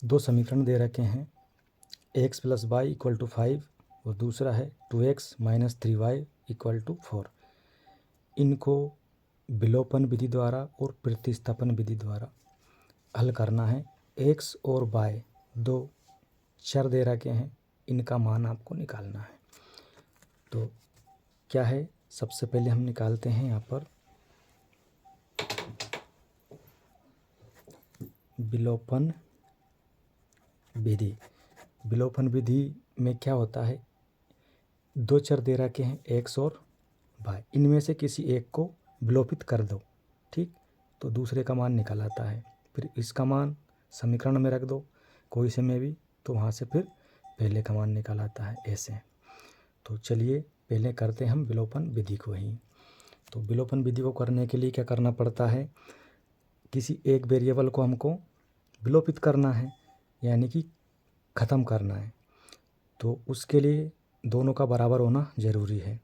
दो समीकरण दे रखे हैं, x + y = 5 और दूसरा है 2x - 3y = 4। इनको विलोपन विधि द्वारा और प्रतिस्थापन विधि द्वारा हल करना है। x और y दो चर दे रखे हैं, इनका मान आपको निकालना है। तो क्या है, सबसे पहले हम निकालते हैं यहाँ पर विलोपन विधि। विलोपन विधि में क्या होता है, दो चर दे रखे हैं x और y, इनमें से किसी एक को विलोपित कर दो, ठीक, तो दूसरे का मान निकल आता है। फिर इसका मान समीकरण में रख दो कोई से में भी, तो वहाँ से फिर पहले का मान निकल आता है ऐसे। तो चलिए पहले करते हैं हम विलोपन विधि को ही। तो विलोपन विधि को करने के लिए क्या करना पड़ता है, किसी एक वेरिएबल को हमको विलोपित करना है, यानी कि ख़त्म करना है। तो उसके लिए दोनों का बराबर होना ज़रूरी है।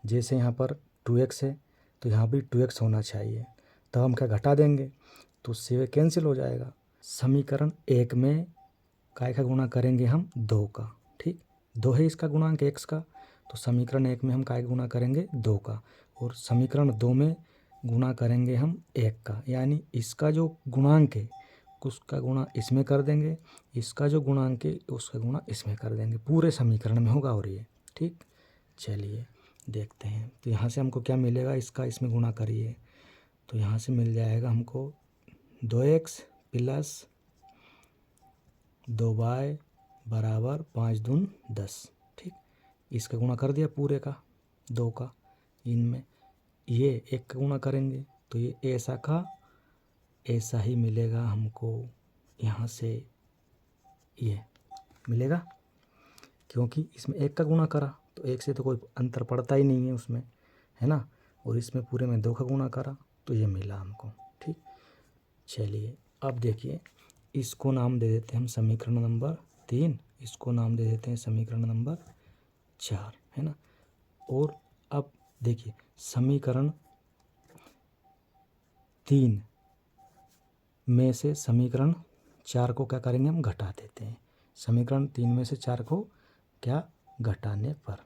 जैसे यहाँ पर 2x है तो यहाँ भी 2x होना चाहिए। तो हम क्या घटा देंगे तो उससे कैंसिल हो जाएगा। समीकरण 1 में काय का गुणा करेंगे हम 2 का, ठीक, 2 है इसका गुणांक x का, तो समीकरण 1 में हम काय का गुणा करेंगे 2 का, और समीकरण 2 में गुणा करेंगे हम 1 का, यानी इसका जो गुणांक है उसका गुणा इसमें कर देंगे, इसका जो गुणांक है उसका गुणा इसमें कर देंगे, पूरे समीकरण में होगा। और ये ठीक, चलिए देखते हैं। तो यहाँ से हमको क्या मिलेगा, इसका इसमें गुणा करिए तो यहाँ से मिल जाएगा हमको 2x + 2y = 5 दूनी 10, ठीक, इसका गुणा कर दिया पूरे का 2 का, इनमें ये 1 का गुणा करेंगे तो ये ऐसा का ऐसा ही मिलेगा हमको, यहाँ से ये मिलेगा, क्योंकि इसमें 1 का गुणा करा तो 1 से तो कोई अंतर पड़ता ही नहीं है उसमें, है ना, और इसमें पूरे में 2 का गुणा करा तो ये मिला हमको, ठीक। चलिए अब देखिए, इसको नाम दे देते हैं हम समीकरण नंबर 3, इसको नाम दे देते हैं समीकरण नंबर 4, है ना। और अब देखिए समीकरण 3 में से समीकरण 4 को क्या करेंगे, हम घटा देते हैं। समीकरण 3 में से 4 को क्या, घटाने पर,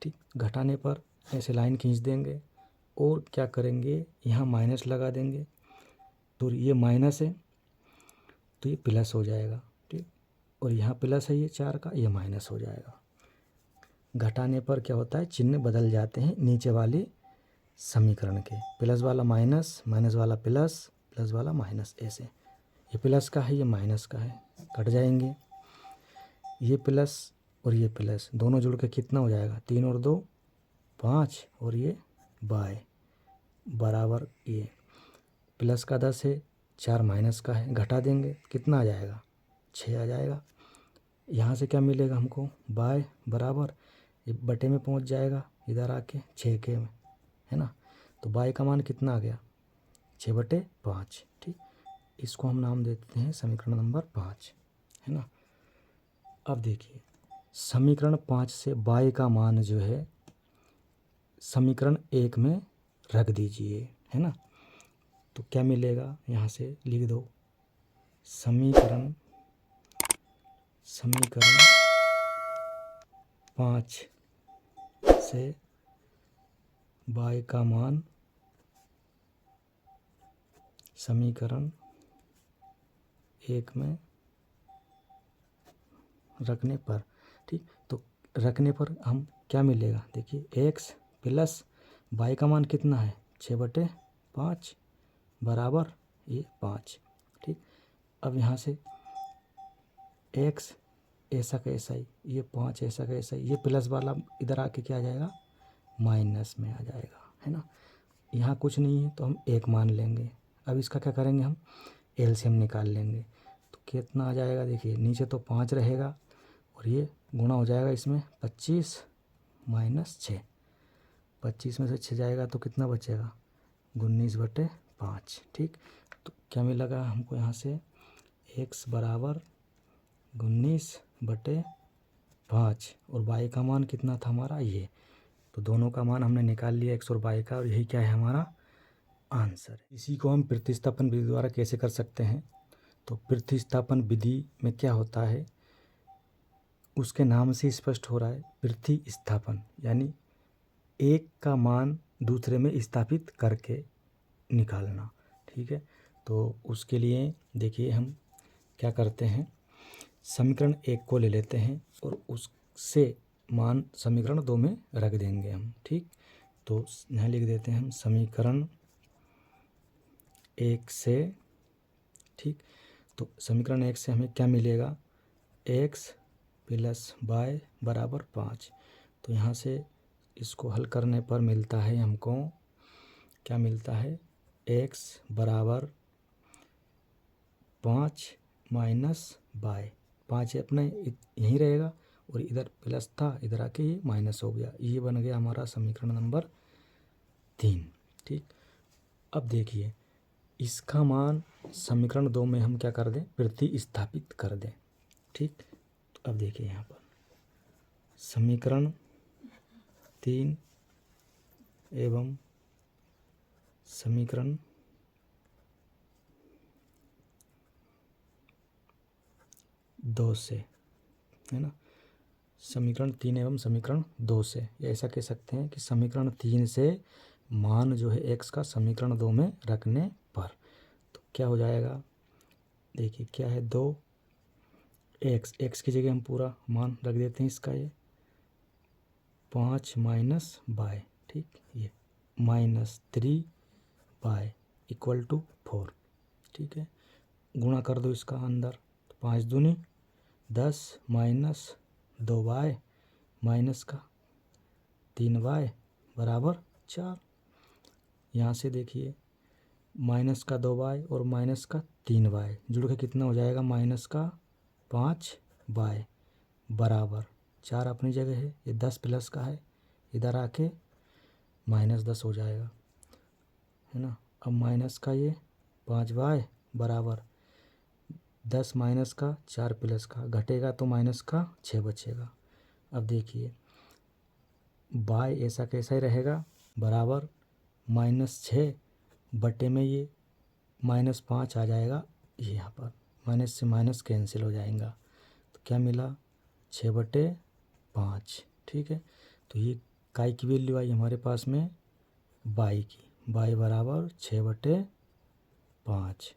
ठीक, घटाने पर ऐसे लाइन खींच देंगे और क्या करेंगे, यहाँ माइनस लगा देंगे, तो ये माइनस है तो ये प्लस हो जाएगा, ठीक, और यहाँ प्लस है ये 4 का, ये माइनस हो जाएगा। घटाने पर क्या होता है, चिन्ह बदल जाते हैं नीचे वाले समीकरण के, प्लस वाला माइनस, माइनस वाला प्लस, प्लस वाला माइनस, ऐसे। ये प्लस का है, ये माइनस का है, कट जाएंगे, ये प्लस और ये प्लस दोनों जुड़ के कितना हो जाएगा, 3 और 2 5, और ये y बराबर ये प्लस का 10 है, 4 माइनस का है, घटा देंगे कितना आ जाएगा, 6 आ जाएगा। यहाँ से क्या मिलेगा हमको, y बराबर ये बटे में पहुँच जाएगा इधर आके 6 के में, है ना, तो y का मान कितना आ गया, 6/5, ठीक, इसको हम नाम देते हैं समीकरण नंबर 5, है ना। अब देखिए समीकरण 5 से y का मान जो है समीकरण 1 में रख दीजिए, है ना, तो क्या मिलेगा, यहाँ से लिख दो समीकरण 5 से y का मान समीकरण 1 में रखने पर, ठीक, तो रखने पर हम क्या मिलेगा, देखिए x + y का मान कितना है, 6/5 बराबर ये 5, ठीक। अब यहाँ से x ऐसा का ऐसा ही, ये 5 ऐसा का ऐसा ही, ये प्लस वाला इधर आके क्या आ जाएगा, माइनस में आ जाएगा, है ना। यहाँ कुछ नहीं है तो हम 1 मान लेंगे। अब इसका क्या करेंगे, हम एलसीएम निकाल लेंगे तो कितना आ जाएगा, देखिए नीचे तो 5 रहेगा और ये गुणा हो जाएगा इसमें 25 - 6, 25 में से 6 जाएगा तो कितना बचेगा, 19/5, ठीक। तो क्या मिलेगा हमको यहाँ से, x बराबर 19/5 और y का मान कितना था हमारा, ये, तो दोनों का मान हमने निकाल लिया x और y का, और यही क्या है हमारा आंसर। इसी को हम प्रतिस्थापन विधि द्वारा कैसे कर सकते हैं, तो प्रतिस्थापन विधि में क्या होता है, उसके नाम से स्पष्ट हो रहा है, प्रतिस्थापन यानी एक का मान दूसरे में स्थापित करके निकालना। ठीक है, तो उसके लिए देखिए हम क्या करते हैं, समीकरण 1 को ले लेते हैं और उससे मान समीकरण 2 में रख देंगे हम। ठीक, तो यहाँ लिख देते हैं हम समीकरण 1 से। ठीक, तो समीकरण 1 से हमें क्या मिलेगा, x + y = 5। तो यहाँ से इसको हल करने पर मिलता है हमको, क्या मिलता है, x = 5 - y। 5 अपने यहीं रहेगा और इधर प्लस था, इधर आके ये माइनस हो गया। ये बन गया हमारा समीकरण नंबर 3। ठीक, अब देखिए इसका मान समीकरण 2 में हम क्या कर दें, प्रतिस्थापित कर दें। ठीक, तो अब देखिए यहाँ पर समीकरण 3 एवं समीकरण 2 से, है ना, समीकरण 3 एवं समीकरण 2 से, या ऐसा कह सकते हैं कि समीकरण 3 से मान जो है x का समीकरण 2 में रखने पर तो क्या हो जाएगा, देखिए क्या है, 2x की जगह हम पूरा मान रख देते हैं इसका, ये 5 - y। ठीक, ये -3y = 4। ठीक है, गुणा कर दो इसका अंदर, तो 5 दूनी 10 - 2y माइनस का 3y = 4। यहाँ से देखिए माइनस का 2y और माइनस का 3y जुड़ के कितना हो जाएगा, -5y = 4 अपनी जगह है, ये 10 प्लस का है, इधर आके -10 हो जाएगा, है ना। अब माइनस का ये 5y = 10 माइनस का 4 प्लस का, घटेगा तो माइनस का 6 बचेगा। अब देखिए y ऐसा कैसा ही रहेगा, बराबर -6 बटे में ये -5 आ जाएगा, ये यहाँ पर माइनस से माइनस कैंसिल हो जाएगा, तो क्या मिला, 6/5। ठीक है, तो ये काय की वैल्यू आई हमारे पास में, y की, y = 6/5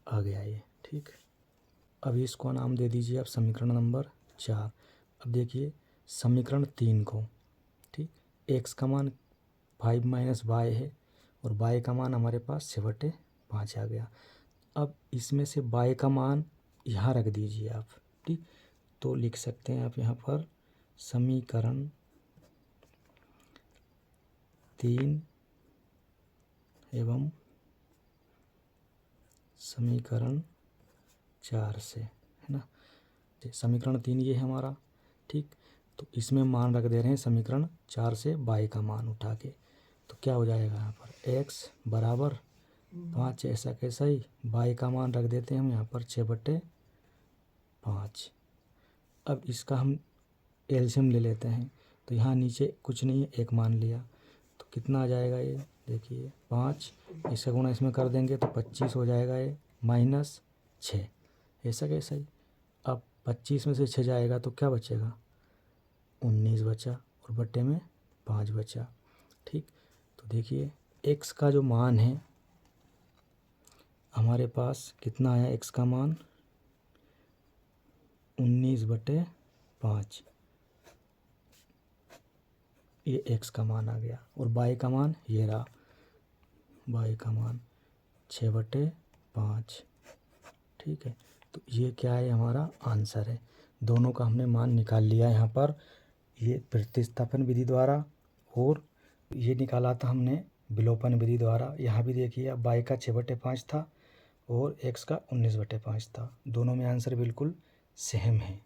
आ गया ये। ठीक, अब इसको नाम दे दीजिए आप समीकरण नंबर 4। अब देखिए समीकरण 3 को, ठीक, x का मान 5 - y है और y का मान हमारे पास 6/5 आ गया। अब इसमें से y का मान यहाँ रख दीजिए आप। ठीक, तो लिख सकते हैं आप यहाँ पर समीकरण 3 एवं समीकरण 4 से, है ना। समीकरण 3 ये है हमारा। ठीक, तो इसमें मान रख दे रहे हैं समीकरण 4 से y का मान उठा के, तो क्या हो जाएगा यहाँ पर, x = 5 ऐसा कैसा ही, y का मान रख देते हैं हम यहाँ पर 6/5। अब इसका हम एलसीएम ले लेते हैं, तो यहाँ नीचे कुछ नहीं है, एक मान लिया, तो कितना आ जाएगा ये, देखिए 5, इसका गुणा इसमें कर देंगे तो 25 हो जाएगा, ये -6 ऐसा कैसा ही। अब 25 में से 6 जाएगा तो क्या बचेगा, 19 बचा और बट्टे में 5 बचा। ठीक, तो देखिए x का जो मान है हमारे पास कितना आया, x का मान 19/5, ये x का मान आ गया, और y का मान ये रहा, y का मान 6/5। ठीक है, तो ये क्या है, हमारा आंसर है। दोनों का हमने मान निकाल लिया यहाँ पर, ये प्रतिस्थापन विधि द्वारा, और ये निकाला था हमने विलोपन विधि द्वारा। यहाँ भी देखिए y का 6/5 था और x का 19/5 था, दोनों में आंसर बिल्कुल सेम है।